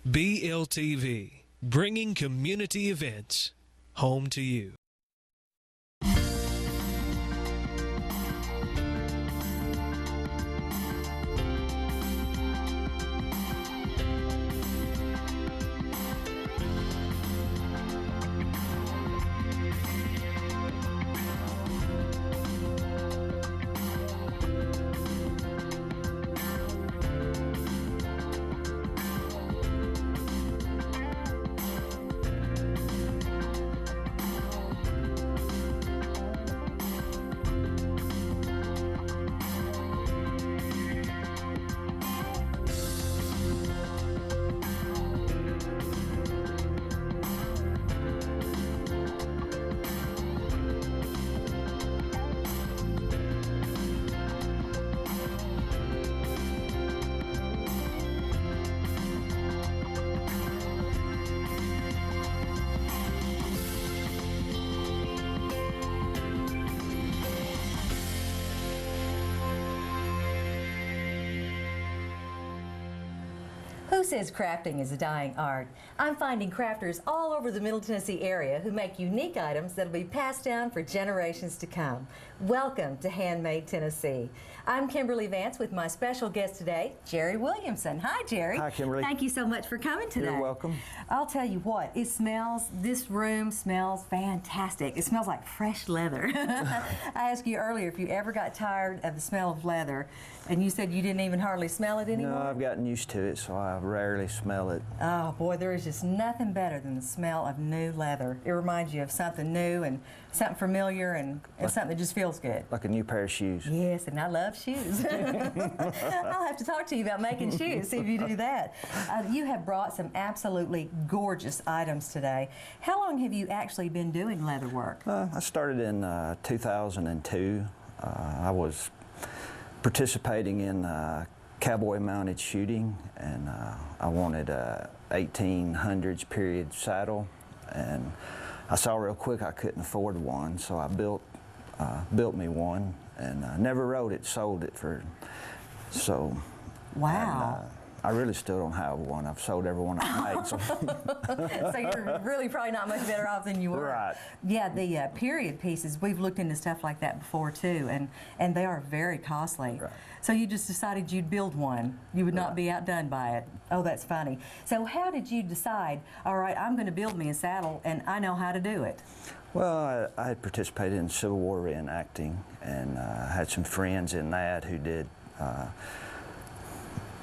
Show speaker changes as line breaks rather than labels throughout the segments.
BLTV, bringing community events home to you.
Who says crafting is a dying art? I'm finding crafters all over the Middle Tennessee area who make unique items that'll be passed down for generations to come. Welcome to HandMade Tennessee. I'm Kimberly Vance with my special guest today, Jerry Williamson. Hi, Jerry.
Hi, Kimberly.
Thank you so much for coming today.
You're welcome.
I'll tell you what, this room smells fantastic. It smells like fresh leather. I asked you earlier if you ever got tired of the smell of leather, and you said you didn't even hardly smell it anymore.
No, I've gotten used to it, so I rarely smell it.
Oh boy, there is just nothing better than the smell of new leather. It reminds you of something new and something familiar and something that just feels good.
Like a new pair of shoes.
Yes, and I love shoes. I'll have to talk to you about making shoes, see if you do that. You have brought some absolutely gorgeous items today. How long have you actually been doing leather work?
I started in 2002. I was participating in cowboy mounted shooting, and I wanted a 1800s period saddle, and I saw real quick I couldn't afford one, so I built me one, and never rode it, sold it for, so.
Wow.
And, I really still don't have one. I've sold every one I've made. So,
so you're really probably not much better off than you were.
Right.
Yeah, the period pieces, we've looked into stuff like that before too, and they are very costly.
Right.
So you just decided you'd build one. You would not be outdone by it. Oh, that's funny. So how did you decide, all right, I'm going to build me a saddle and I know how to do it?
Well, I had participated in Civil War reenacting, and had some friends in that who did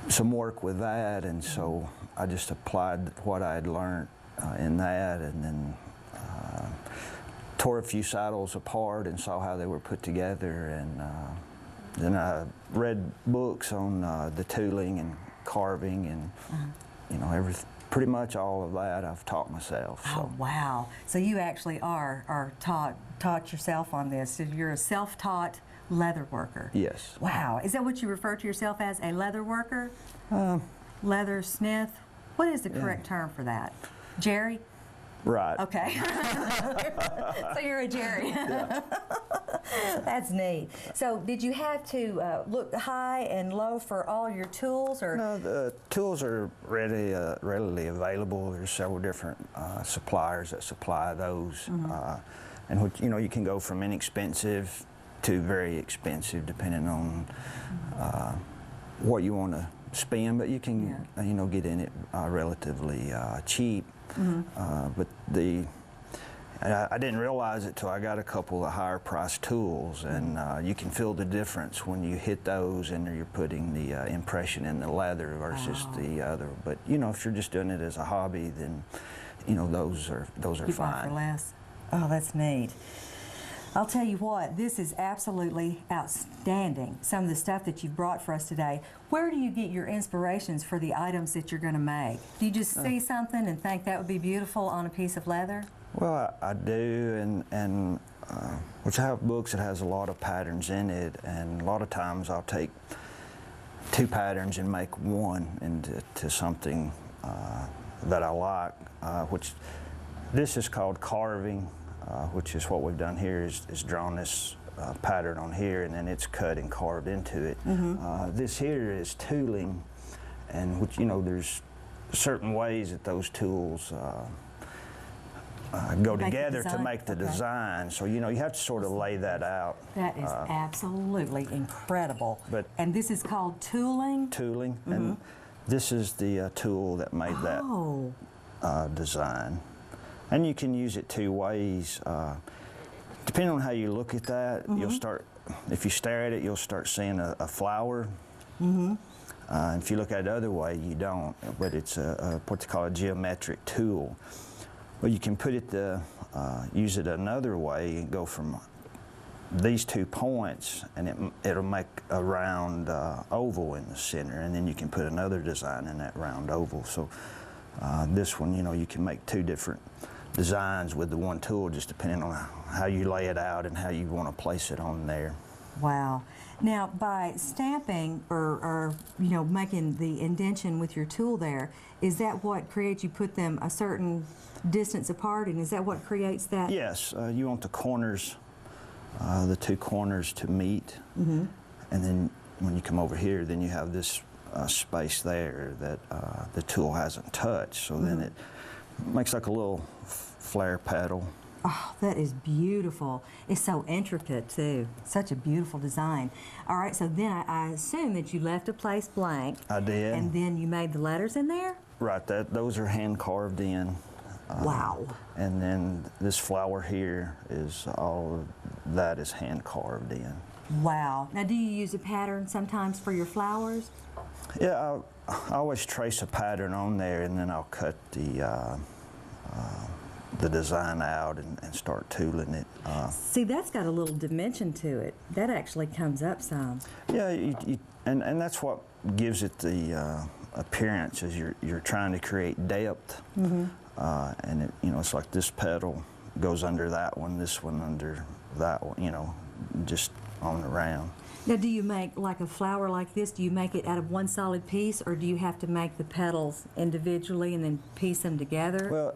some work with that, and so I just applied what I had learned in that, and then tore a few saddles apart and saw how they were put together, and then I read books on the tooling and carving, and you know, pretty much all of that I've taught myself. So.
Oh wow! So you actually are taught yourself on this. So you're a self-taught leather worker.
Yes.
Wow. Is that what you refer to yourself as, a leather worker? Leather smith? What is the correct term for that? Jerry?
Right.
Okay. So you're a Jerry.
Yeah.
That's neat. So did you have to look high and low for all your tools, or?
No, the tools are readily available. There's several different suppliers that supply those, and which, you know, you can go from inexpensive to very expensive depending on what you want to spend, but you can you know, get in it relatively cheap. But I didn't realize it till I got a couple of higher priced tools, and you can feel the difference when you hit those and you're putting the impression in the leather versus the other. But you know, if you're just doing it as a hobby, then you know, those are
You
fine.
buy for less. Oh, that's neat. I'll tell you what, this is absolutely outstanding, some of the stuff that you've brought for us today. Where do you get your inspirations for the items that you're going to make? Do you just see something and think that would be beautiful on a piece of leather?
Well, I do, and which I have books that has a lot of patterns in it, and a lot of times I'll take two patterns and make one into something that I like, which this is called carving. Which is what we've done here, is drawn this pattern on here, and then it's cut and carved into it. This here is tooling, and which, you know, there's certain ways that those tools go together to make the design. So, you know, you have to sort of lay that out.
That is absolutely incredible. And this is called tooling?
Tooling. And this is the tool that made that design. And you can use it two ways. Depending on how you look at that, you'll start, if you stare at it, you'll start seeing a flower. If you look at it the other way, you don't. But it's what they call a geometric tool. Well, you can put it use it another way and go from these 2 points, and it'll make a round oval in the center, and then you can put another design in that round oval. So this one, you know, you can make 2 different designs with the one tool, just depending on how you lay it out and how you want to place it on there.
Wow. Now, by stamping or you know, making the indentation with your tool there, is that what creates, you put them a certain distance apart, and is that what creates that?
Yes. You want the corners, the 2 corners to meet, and then when you come over here, then you have this space there that the tool hasn't touched, so then it makes like a little flare petal.
Oh, that is beautiful. It's so intricate, too. Such a beautiful design. All right, so then I assume that you left a place blank.
I did.
And then you made the letters in there?
Right, those are hand carved in.
Wow.
And then this flower here is all of that is hand carved in.
Wow. Now, do you use a pattern sometimes for your flowers?
Yeah, I always trace a pattern on there, and then I'll cut the design out and start tooling it.
See, that's got a little dimension to it. That actually comes up some.
Yeah, and that's what gives it the appearance, is you're trying to create depth. And it, you know, it's like this petal goes under that one, this one under that one, you know, just on around.
Now, do you make like a flower like this, do you make it out of one solid piece, or do you have to make the petals individually and then piece them together?
Well,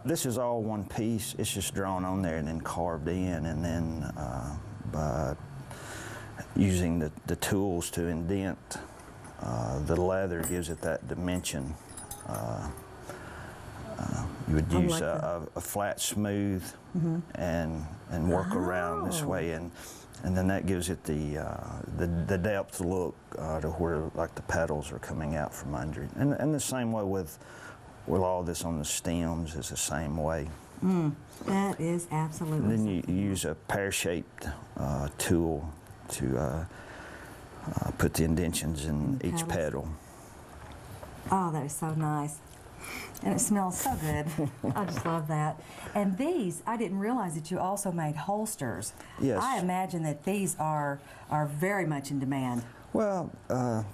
this is all one piece. It's just drawn on there and then carved in, and then by using the tools to indent the leather gives it that dimension. You would use a flat smooth and work around this way, and then that gives it the depth look to where like the petals are coming out from under it. And the same way with all this on the stems is the same way.
That is absolutely.
And then you use a pear-shaped tool to put the indentions in each petal.
Oh, that is so nice. And it smells so good. I just love that. And these, I didn't realize that you also made holsters.
Yes.
I imagine that these are very much in demand.
Well,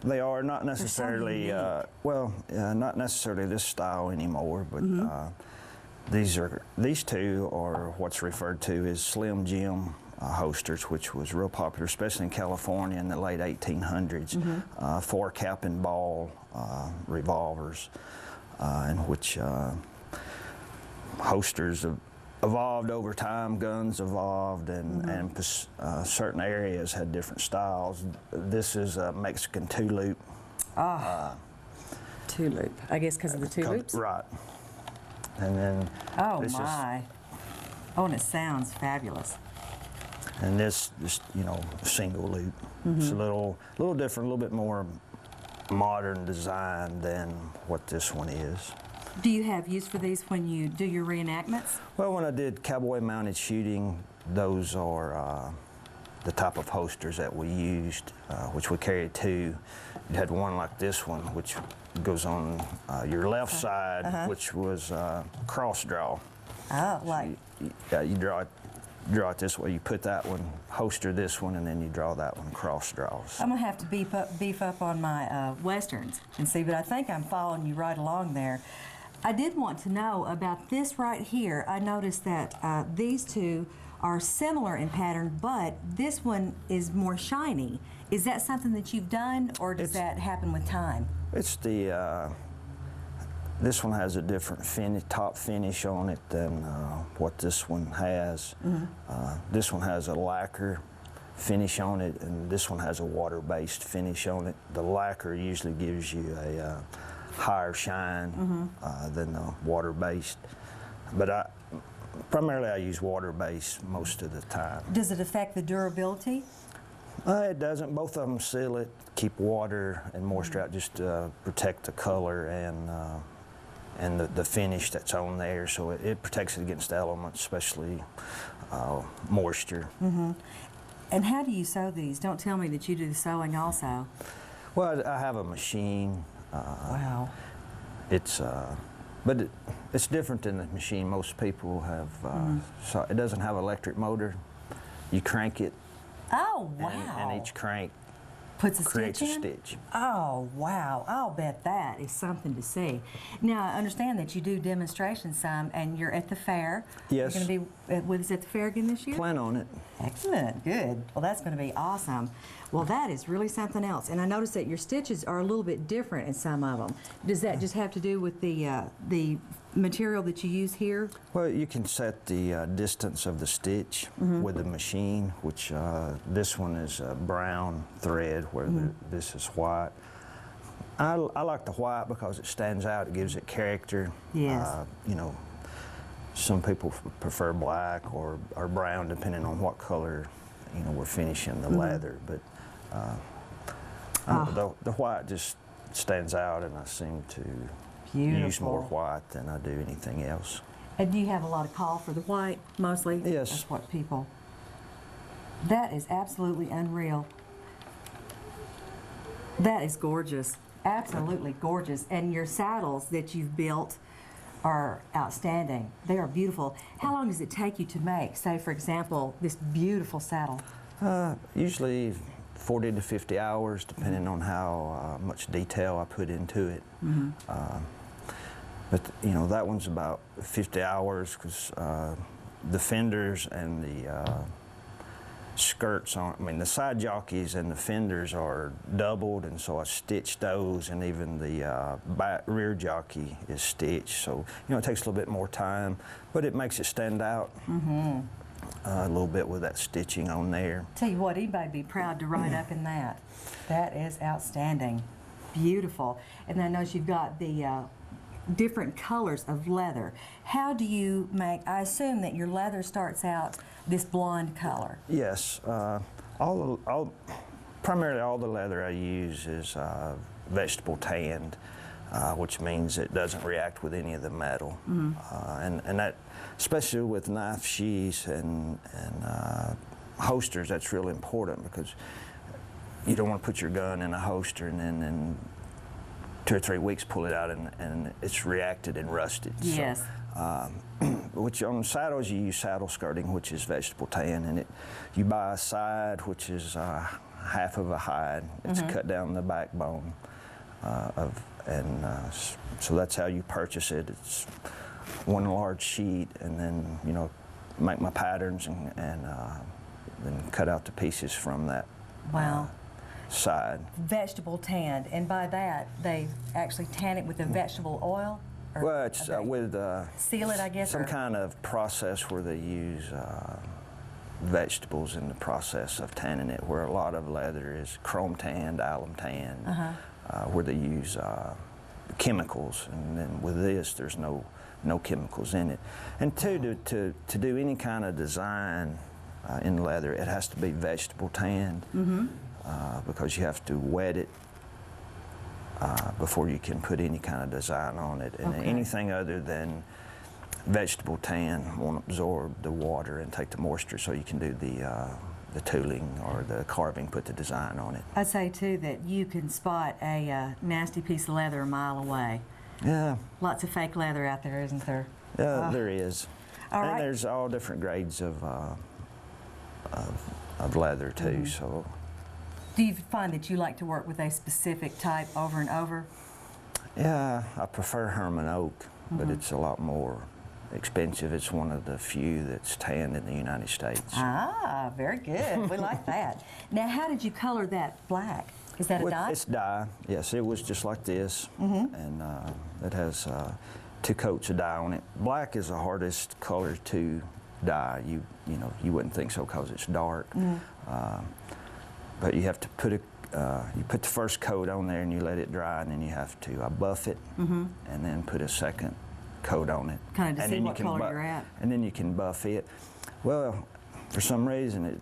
they are not necessarily, not necessarily this style anymore, but these two are what's referred to as Slim Jim holsters, which was real popular, especially in California in the late 1800s, for cap and ball revolvers, in which holsters have evolved over time, guns evolved, and certain areas had different styles. This is a Mexican two-loop.
Two-loop, I guess because of the two loops?
Right. And then
oh my. Oh, and it sounds fabulous.
And this you know, single loop. It's a little different, a little bit more modern design than what this one is.
Do you have use for these when you do your reenactments?
Well, when I did cowboy mounted shooting, those are the type of holsters that we used, which we carried two. You had one like this one, which goes on your left side, which was cross draw.
Oh, like?
So you draw it this way. You put that one, holster this one, and then you draw that one cross draws.
I'm gonna have to beef up on my westerns and see, but I think I'm following you right along there. I did want to know about this right here. I noticed that these two are similar in pattern, but this one is more shiny. Is that something that you've done, or does that happen with time?
It's the, this one has a different top finish on it than what this one has. This one has a lacquer finish on it, and this one has a water-based finish on it. The lacquer usually gives you a higher shine than the water-based. But primarily I use water-based most of the time.
Does it affect the durability?
It doesn't. Both of them seal it, keep water and moisture out, just to protect the color and the finish that's on there. So it protects it against the elements, especially moisture.
And how do you sew these? Don't tell me that you do the sewing also.
Well, I have a machine.
Wow.
But it's different than the machine most people have. So it doesn't have an electric motor. You crank it.
Oh, wow.
And each crank
puts a
creates
stitch
a
in?
stitch.
Oh, wow. I'll bet that is something to see. Now, I understand that you do demonstrations some, and you're at the fair.
Yes.
You're going to be with us at the fair again this year?
Plan on it.
Excellent. Good. Well, that's going to be awesome. Well, that is really something else. And I noticed that your stitches are a little bit different in some of them. Does that just have to do with the material that you use here?
Well, you can set the distance of the stitch with the machine, which this one is brown thread, where this is white. I like the white because it stands out. It gives it character.
Yes.
You know, some people prefer black or brown, depending on what color we're finishing the leather. But the white just stands out, and I seem to use more white than I do anything else.
And do you have a lot of call for the white, mostly?
Yes.
That's what people... That is absolutely unreal. That is gorgeous. Absolutely gorgeous. And your saddles that you've built are outstanding. They are beautiful. How long does it take you to make, say, for example, this beautiful saddle?
Usually 40 to 50 hours, depending on how much detail I put into it. But that one's about 50 hours because the fenders and the skirts on, the side jockeys and the fenders are doubled, and so I stitched those, and even the rear jockey is stitched. So it takes a little bit more time, but it makes it stand out a little bit with that stitching on there.
Tell you what, anybody'd be proud to ride up in that. That is outstanding. Beautiful. And I notice you've got the different colors of leather. How do you make, I assume that your leather starts out this blonde color?
Yes. Primarily all the leather I use is vegetable tanned, which means it doesn't react with any of the metal. And that, especially with knife sheaths and holsters, that's really important, because you don't want to put your gun in a holster and then in 2 or 3 weeks pull it out and it's reacted and rusted.
Yes.
So, which on saddles you use saddle skirting, which is vegetable tan, and you buy a side, which is half of a hide. It's cut down the backbone so that's how you purchase it. It's one large sheet, and then make my patterns and then cut out the pieces from that.
Wow.
Side.
Vegetable tanned, and by that they actually tan it with a vegetable oil?
Well, it's with
seal it, I guess.
Some kind of process where they use vegetables in the process of tanning it, where a lot of leather is chrome tanned, alum tanned, where they use chemicals, and then with this there's no chemicals in it. And two, to do any kind of design in leather, it has to be vegetable tanned. Because you have to wet it before you can put any kind of design on it. And anything other than vegetable tan won't absorb the water and take the moisture, so you can do the tooling or the carving, put the design on it.
I'd say, too, that you can spot a nasty piece of leather a mile away.
Yeah.
Lots of fake leather out there, isn't there?
Yeah, there is.
All right.
And there's all different grades of leather, too. So.
Do you find that you like to work with a specific type over and over?
Yeah, I prefer Herman oak, but it's a lot more expensive. It's one of the few that's tanned in the United States.
Ah, very good. We like that. Now, how did you color that black? Is that a dye?
It's dye. Yes, it was just like this, and it has 2 coats of dye on it. Black is the hardest color to dye. You wouldn't think so because it's dark. But you have to put you put the first coat on there and you let it dry, and then you have to buff it, and then put a second coat on it.
Kind of to
and
see
then
what color you're at.
And then you can buff it. Well, for some reason it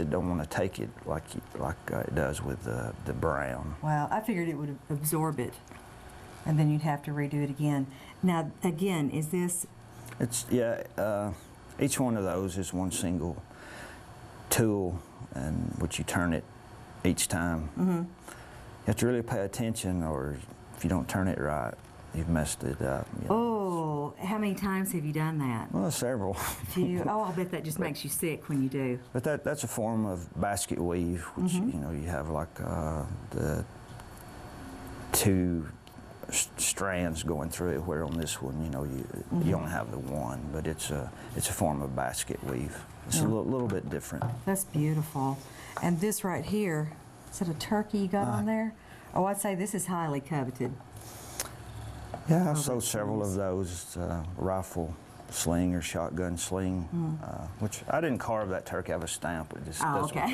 don't want to take it like it does with the brown.
Well, I figured it would absorb it, and then you'd have to redo it again. Now, again, is this?
It's each one of those is one single tool, and which you turn it each time. You have to really pay attention, or if you don't turn it right, you've messed it up. You know.
Oh, how many times have you done that?
Well, several.
Oh, I'll bet that just makes you sick when you do.
But that's a form of basket weave, which you know, you have like the two strands going through it, where on this one, you know, you only have the one, but it's a form of basket weave. It's a little bit different.
That's beautiful. And this right here, is it a turkey you got on there? Oh, I'd say this is highly coveted.
Yeah, I've sold several of those, rifle sling or shotgun sling, which I didn't carve that turkey. I have a stamp. It just doesn't.
Okay.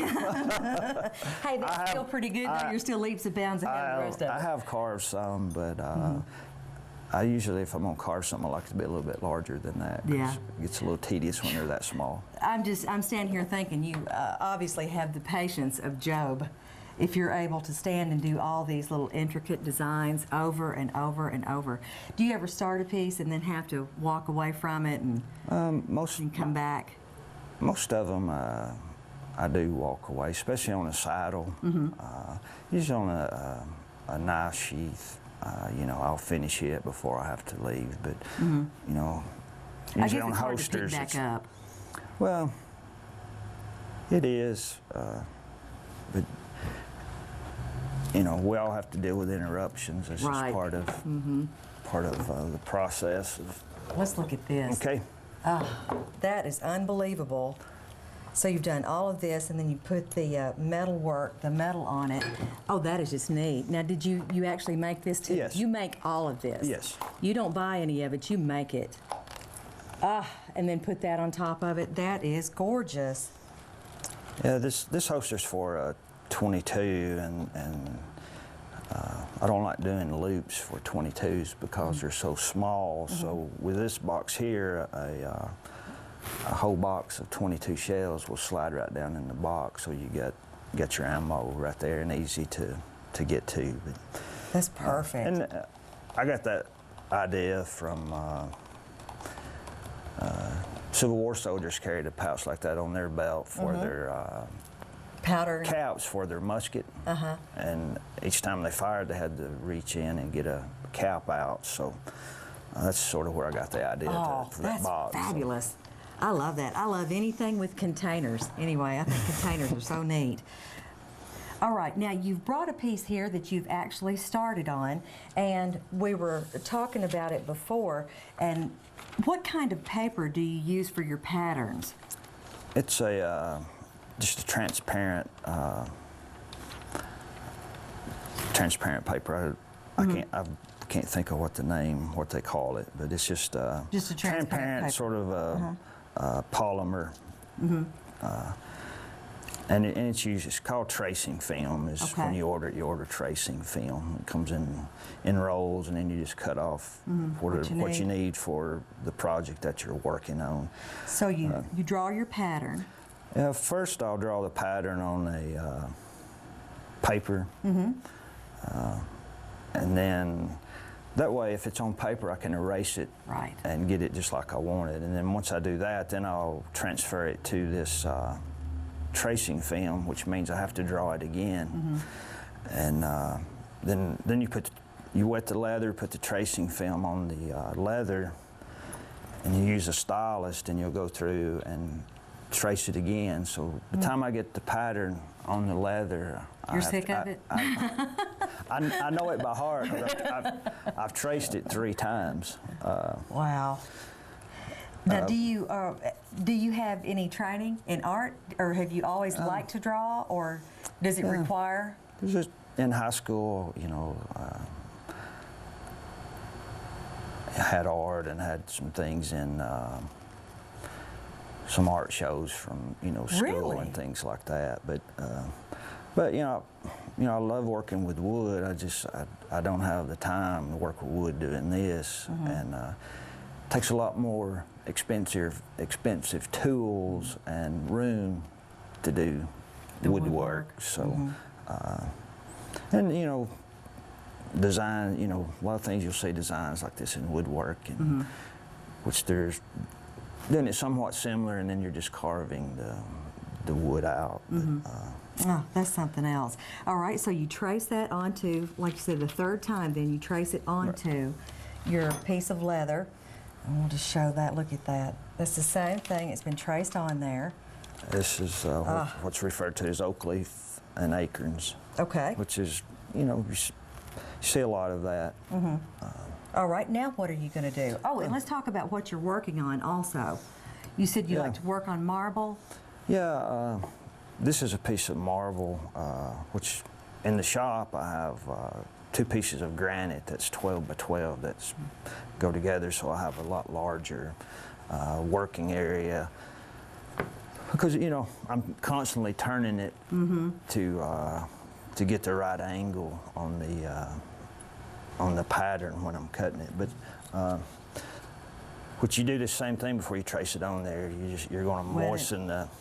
Hey, that's still pretty good, though. You're still leaps and bounds ahead of the rest of
I
us.
have carved some, but I usually, if I'm going to carve something, I like it to be a little bit larger than that.
Yeah.
It gets a little tedious when they're that small.
I'm standing here thinking you obviously have the patience of Job if you're able to stand and do all these little intricate designs over and over and over. Do you ever start a piece and then have to walk away from it and come back?
Most of them I do walk away, especially on a saddle. Usually on a knife sheath. You know, I'll finish it before I have to leave, but you know, usually on holsters.
I guess it's hard to pick back up.
Well, it is, but you know, we all have to deal with interruptions. It's just part of the process.
Let's look at this.
Okay.
That is unbelievable. So you've done all of this, and then you put the metal on it. Oh, that is just neat. Now, did you actually make this too?
Yes.
You make all of this?
Yes.
You don't buy any of it, you make it. And then put that on top of it. That is gorgeous.
Yeah, this holster's for 22, and I don't like doing loops for 22s because they're so small. So with this box here, a whole box of 22 shells will slide right down in the box, so you get your ammo right there and easy to get to. But,
that's perfect.
And I got that idea from Civil War soldiers carried a pouch like that on their belt for their
powder
caps for their musket, and each time they fired, they had to reach in and get a cap out. So that's sort of where I got the idea for that box.
That's fabulous. I love that. I love anything with containers. Anyway, I think containers are so neat. All right, now you've brought a piece here that you've actually started on, and we were talking about it before. And what kind of paper do you use for your patterns?
It's just a transparent paper. I can't think of what they call it, but it's just a transparent paper. Sort of polymer, and it's used. It's called tracing film. Is when you order tracing film. It comes in rolls, and then you just cut off what you need for the project that you're working on.
So you draw your pattern.
First, I'll draw the pattern on a paper, and then that way, if it's on paper, I can erase it and get it just like I want it. And then once I do that, then I'll transfer it to this tracing film, which means I have to draw it again. And then you wet the leather, put the tracing film on the leather, and you use a stylus, and you'll go through and trace it again. So by the time I get the pattern on the leather,
you're sick of it?
I know it by heart. I've traced it 3 times.
Wow. Now, do you have any training in art, or have you always liked to draw, or does it require?
Just in high school, you know, I had art and had some things in some art shows from school and things like that. But But I love working with wood. I don't have the time to work with wood doing this, and takes a lot more expensive tools and room to do
The
woodwork. So, and design. A lot of things you'll see designs like this in woodwork, and which there's doing it somewhat similar, and then you're just carving the wood out.
Oh, that's something else. All right, so you trace that onto, like you said, the third time, then you trace it onto your piece of leather. And we'll just show that. Look at that. That's the same thing. It's been traced on there.
This is what's referred to as oak leaf and acorns.
Okay.
Which is, you see a lot of that.
All right, now what are you going to do? Oh, and let's talk about what you're working on also. You said you like to work on marble?
Yeah, this is a piece of marble, which in the shop I have 2 pieces of granite that's 12 by 12 that's go together, so I have a lot larger working area. Because I'm constantly turning it to get the right angle on the pattern when I'm cutting it. But which you do the same thing before you trace it on there. You're going to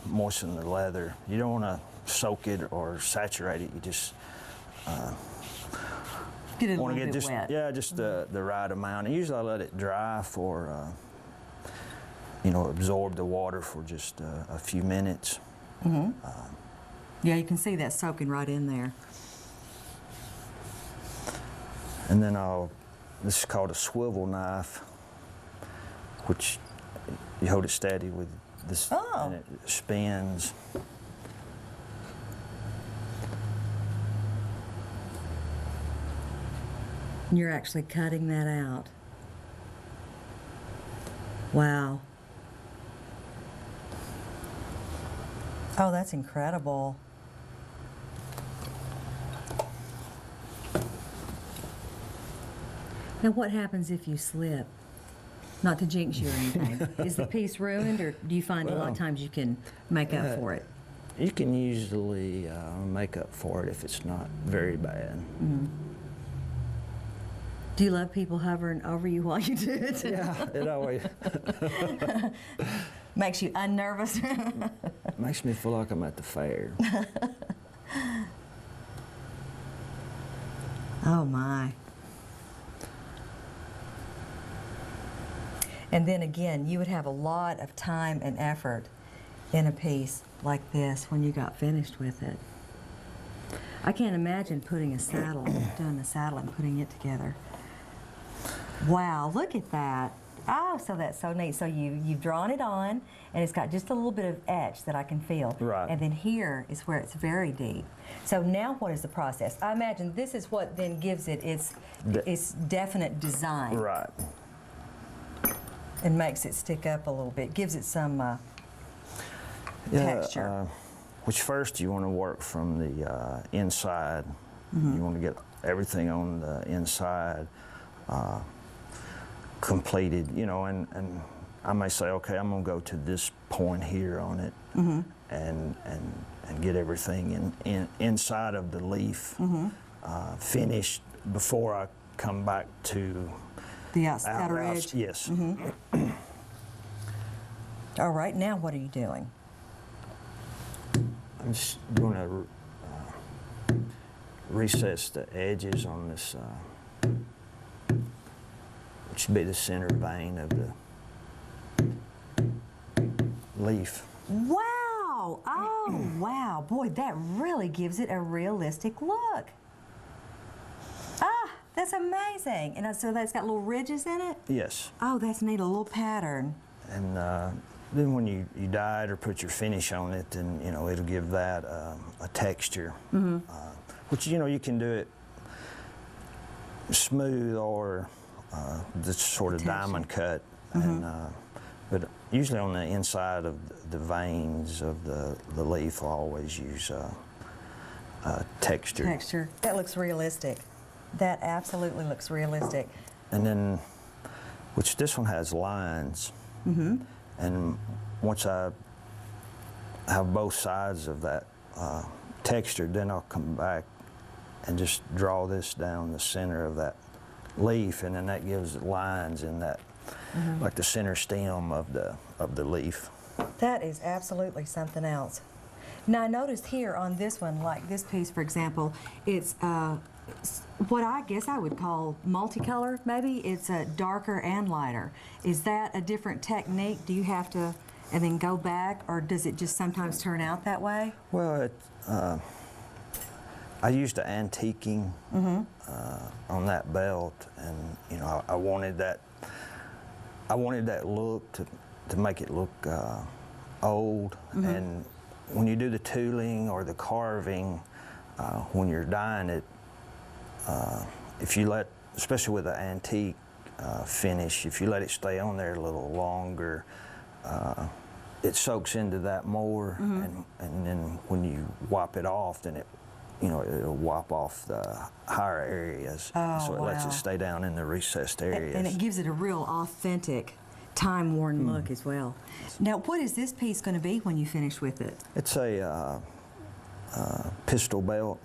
moisten the leather. You don't want to soak it or saturate it. You just
get it a
want to
little
get
bit wet.
Yeah, just the right amount. And usually I let it dry for absorb the water for just a few minutes.
Yeah, you can see that soaking right in there.
And then this is called a swivel knife, which you hold it steady with this, and it spins.
You're actually cutting that out. Wow. Oh, that's incredible. Now, what happens if you slip? Not to jinx you or anything. Is the piece ruined, or do you find a lot of times you can make up for it?
You can usually make up for it if it's not very bad.
Do you love people hovering over you while you do it?
Yeah, it always
makes you unnervous.
makes me feel like I'm at the fair.
Oh my. And then again, you would have a lot of time and effort in a piece like this when you got finished with it. I can't imagine putting a saddle, doing a saddle and putting it together. Wow, look at that. Oh, so that's so neat. So you've drawn it on, and it's got just a little bit of etch that I can feel.
Right.
And then here is where it's very deep. So now what is the process? I imagine this is what then gives it its definite design.
Right.
And makes it stick up a little bit, gives it some texture.
Which first you want to work from the inside. You want to get everything on the inside completed, and I may say, okay, I'm going to go to this point here on it, and get everything inside of the leaf finished before I come back to
the outer edge.
Yes.
All right, now what are you doing?
I'm just going to recess the edges on this, which should be the center vein of the leaf.
Wow! Oh, wow. Boy, that really gives it a realistic look. Ah, that's amazing. And so that's got little ridges in it?
Yes.
Oh, that's neat, a little pattern.
And then when you dye it or put your finish on it, then it'll give that a texture, which you can do it smooth or this sort of diamond cut, and but usually on the inside of the veins of the leaf, I always use texture.
Texture. That looks realistic. That absolutely looks realistic.
And then, which this one has lines. And once I have both sides of that textured, then I'll come back and just draw this down the center of that leaf, and then that gives lines in that, like the center stem of the leaf.
That is absolutely something else. Now I noticed here on this one, like this piece for example, it's what I guess I would call multicolor maybe. It's darker and lighter. Is that a different technique? Do you have to and then go back, or does it just sometimes turn out that way?
Well, I used the antiquing on that belt, and you know I wanted that look to make it look old. And when you do the tooling or the carving, when you're dyeing it, if you let, especially with the antique finish, if you let it stay on there a little longer, it soaks into that more, and then when you wipe it off, then it'll wipe off the higher areas, so it lets it stay down in the recessed areas.
And it gives it a real authentic, time-worn look as well. Now, what is this piece going to be when you finish with it?
It's a pistol belt.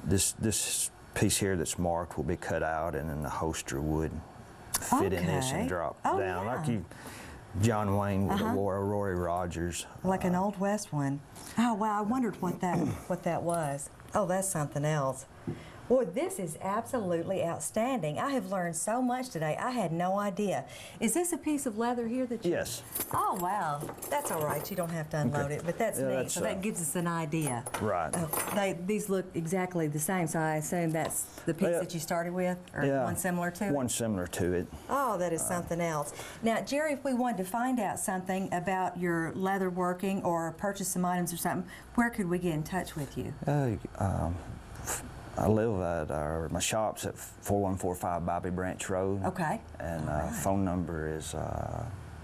This piece here that's marked will be cut out, and then the holster would fit in this and drop down, like John Wayne would have wore, Roy Rogers.
Like an Old West one. Oh wow, I wondered what that was. Oh, that's something else. Boy, this is absolutely outstanding. I have learned so much today. I had no idea. Is this a piece of leather here that you...
Yes.
Oh, wow. That's all right. You don't have to unload it, but that's neat. So that gives us an idea.
Right.
These look exactly the same, so I assume that's the piece that you started with, or one similar to it?
One similar to it.
Oh, that is something else. Now, Jerry, if we wanted to find out something about your leather working or purchase some items or something, where could we get in touch with you?
I live at my shop's at 4145 Bobby Branch Road.
Okay.
And phone number is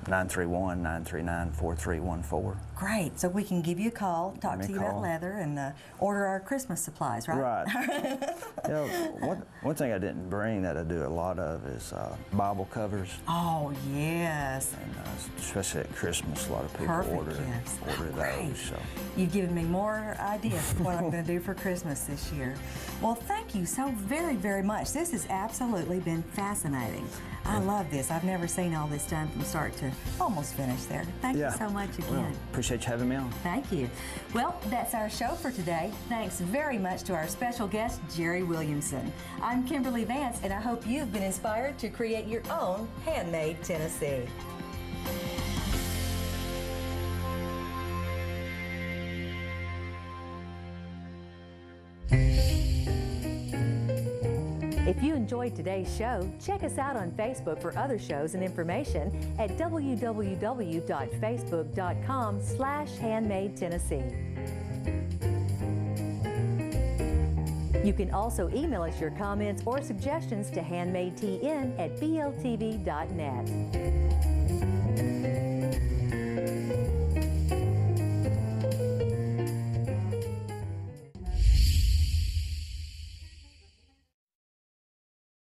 931-939-4314.
Great. So we can give you a call, talk to you about leather, and order our Christmas supplies, right?
Right. One thing I didn't bring that I do a lot of is Bible covers.
Oh, yes.
And especially at Christmas, a lot of people order those. So.
You've given me more ideas of what I'm going to do for Christmas this year. Well, thank you so very, very much. This has absolutely been fascinating. I love this. I've never seen all this done from start to almost finish there. Thank you so much again.
Well, appreciate you having me on.
Thank you. Well, that's our show for today. Thanks very much to our special guest, Jerry Williamson. I'm Kimberly Vance, and I hope you've been inspired to create your own handmade Tennessee. If you enjoyed today's show, check us out on Facebook for other shows and information at www.facebook.com/HandmadeTennessee. You can also email us your comments or suggestions to handmadetn@bltv.net.